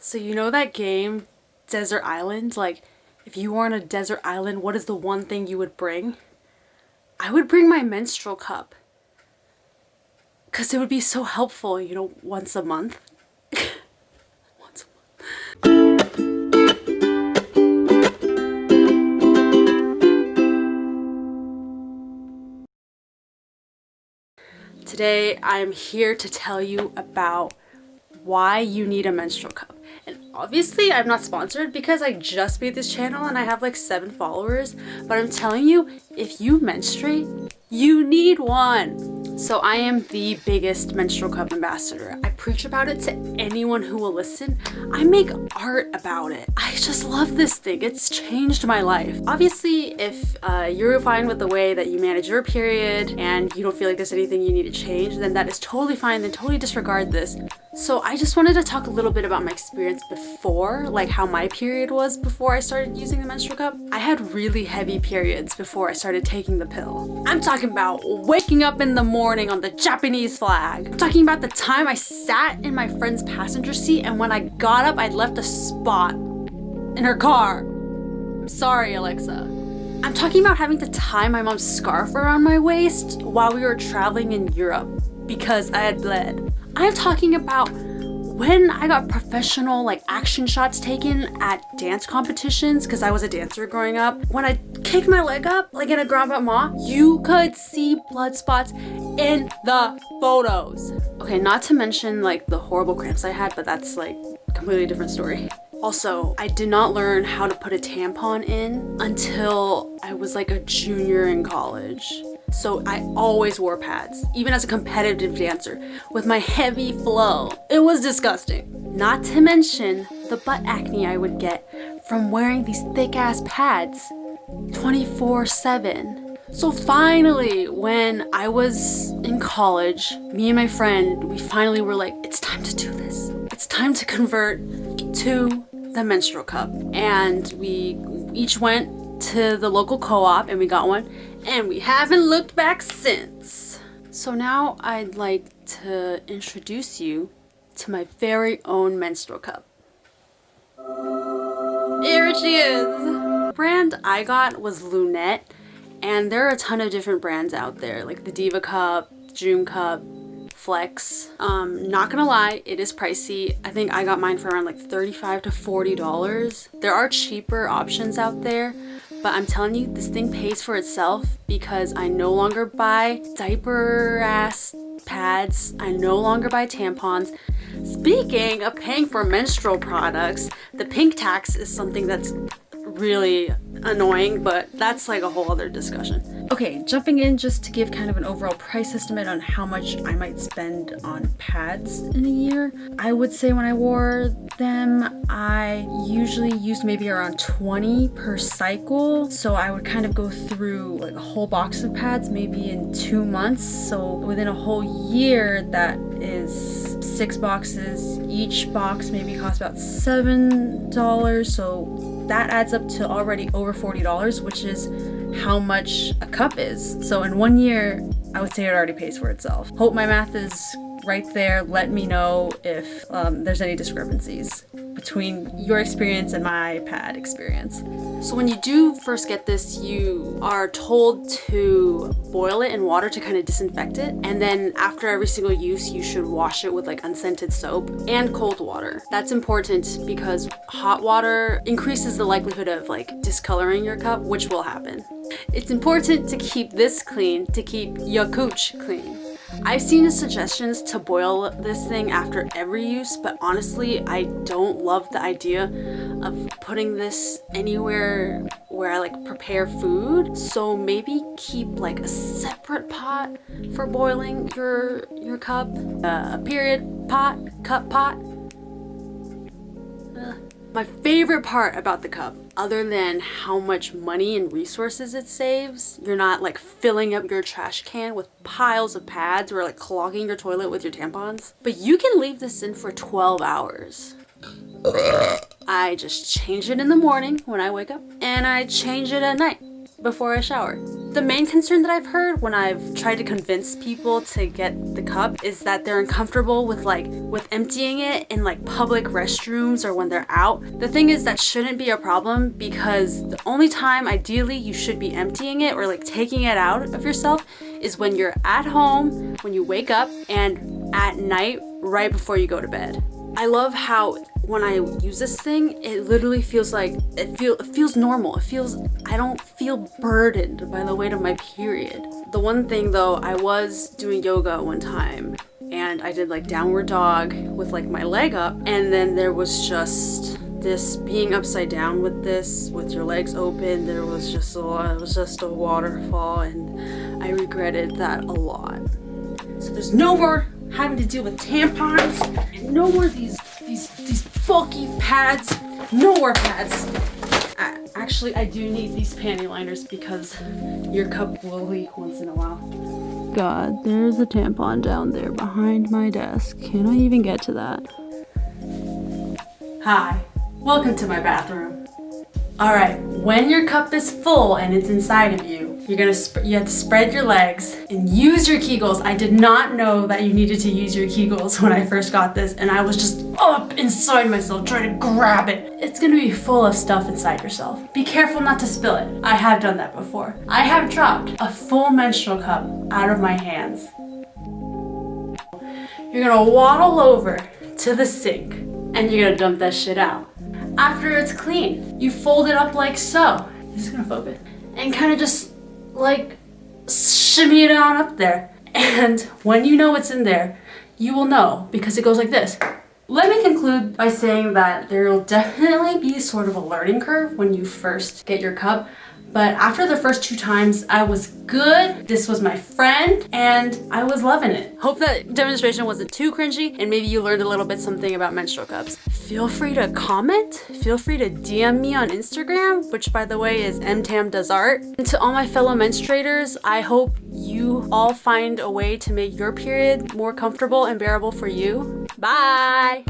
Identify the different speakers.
Speaker 1: So you know that game, Desert Island? Like, if you were on a desert island, what is the one thing you would bring? I would bring my menstrual cup. Because it would be so helpful, you know, once a month. Once a month. Today, I'm here to tell you about why you need a menstrual cup. And obviously I'm not sponsored because I just made this channel and I have like 7 followers, but I'm telling you, if you menstruate, you need one. So I am the biggest menstrual cup ambassador. I preach about it to anyone who will listen. I make art about it. I just love this thing. It's changed my life. Obviously, if you're fine with the way that you manage your period and you don't feel like there's anything you need to change, then that is totally fine. Then totally disregard this. So I just wanted to talk a little bit about my experience before, like how my period was before I started using the menstrual cup. I had really heavy periods before I started taking the pill. I'm talking about waking up in the morning on the Japanese flag. I'm talking about the time I sat in my friend's passenger seat and when I got up, I'd left a spot in her car. I'm sorry, Alexa. I'm talking about having to tie my mom's scarf around my waist while we were traveling in Europe because I had bled. I'm talking about when I got professional like action shots taken at dance competitions because I was a dancer growing up. When I kicked my leg up like in a grand battement, you could see blood spots in the photos. Okay, not to mention like the horrible cramps I had, but that's like a completely different story. Also, I did not learn how to put a tampon in until I was like a junior in college. So I always wore pads, even as a competitive dancer, with my heavy flow. It was disgusting. Not to mention the butt acne I would get from wearing these thick ass pads 24/7. So finally, when I was in college, me and my friend, we finally were like, it's time to do this. It's time to convert to the menstrual cup. And we each went to the local co-op and we got one. And we haven't looked back since. So now I'd like to introduce you to my very own menstrual cup. Here she is. The brand I got was Lunette, and there are a ton of different brands out there, like the Diva Cup, Dream Cup, Flex. Not gonna lie, it is pricey. I think I got mine for around like $35 to $40. There are cheaper options out there, but I'm telling you, this thing pays for itself because I no longer buy diaper ass pads. I no longer buy tampons. Speaking of paying for menstrual products, the pink tax is something that's really annoying, but that's like a whole other discussion. Okay, jumping in just to give kind of an overall price estimate on how much I might spend on pads in a year. I would say when I wore them, I usually used maybe around 20 per cycle. So I would kind of go through like a whole box of pads maybe in 2 months. So within a whole year, that is 6 boxes. Each box maybe costs about $7. So that adds up to already over $40, which is how much a cup is. So in 1 year, I would say it already pays for itself. Hope my math is right there. Let me know if there's any discrepancies between your experience and my pad experience. So when you do first get this, you are told to boil it in water to kind of disinfect it. And then after every single use, you should wash it with like unscented soap and cold water. That's important because hot water increases the likelihood of like discoloring your cup, which will happen. It's important to keep this clean, to keep your cooch clean. I've seen suggestions to boil this thing after every use, but honestly, I don't love the idea of putting this anywhere where I like prepare food. So maybe keep like a separate pot for boiling your cup, a period pot, cup pot. My favorite part about the cup, other than how much money and resources it saves, you're not like filling up your trash can with piles of pads or like clogging your toilet with your tampons. But you can leave this in for 12 hours. I just change it in the morning when I wake up and I change it at night before I shower. The main concern that I've heard when I've tried to convince people to get the cup is that they're uncomfortable with emptying it in like public restrooms or when they're out. The thing is that shouldn't be a problem because the only time ideally you should be emptying it or like taking it out of yourself is when you're at home, when you wake up, and at night right before you go to bed. I love how when I use this thing, it literally feels like, it feels normal. I don't feel burdened by the weight of my period. The one thing though, I was doing yoga one time and I did like downward dog with like my leg up, and then there was just this being upside down with your legs open. It was just a waterfall, and I regretted that a lot. So there's no more having to deal with tampons, and no more these bulky pads, no more pads. Actually, I do need these panty liners because your cup will leak once in a while. God, there's a tampon down there behind my desk. Can I even get to that? Hi, welcome to my bathroom. All right, when your cup is full and it's inside of you, you have to spread your legs and use your Kegels. I did not know that you needed to use your Kegels when I first got this, and I was just up inside myself trying to grab it. It's gonna be full of stuff inside yourself. Be careful not to spill it. I have done that before. I have dropped a full menstrual cup out of my hands. You're gonna waddle over to the sink and you're gonna dump that shit out. After it's clean, you fold it up like so. This is gonna focus. And kind of just like shimmy it on up there. And when you know what's in there, you will know because it goes like this. Let me conclude by saying that there will definitely be sort of a learning curve when you first get your cup. But after the first 2 times, I was good. This was my friend and I was loving it. Hope that demonstration wasn't too cringy and maybe you learned a little bit something about menstrual cups. Feel free to comment. Feel free to DM me on Instagram, which by the way is mtamdoesart. And to all my fellow menstruators, I hope you all find a way to make your period more comfortable and bearable for you. Bye!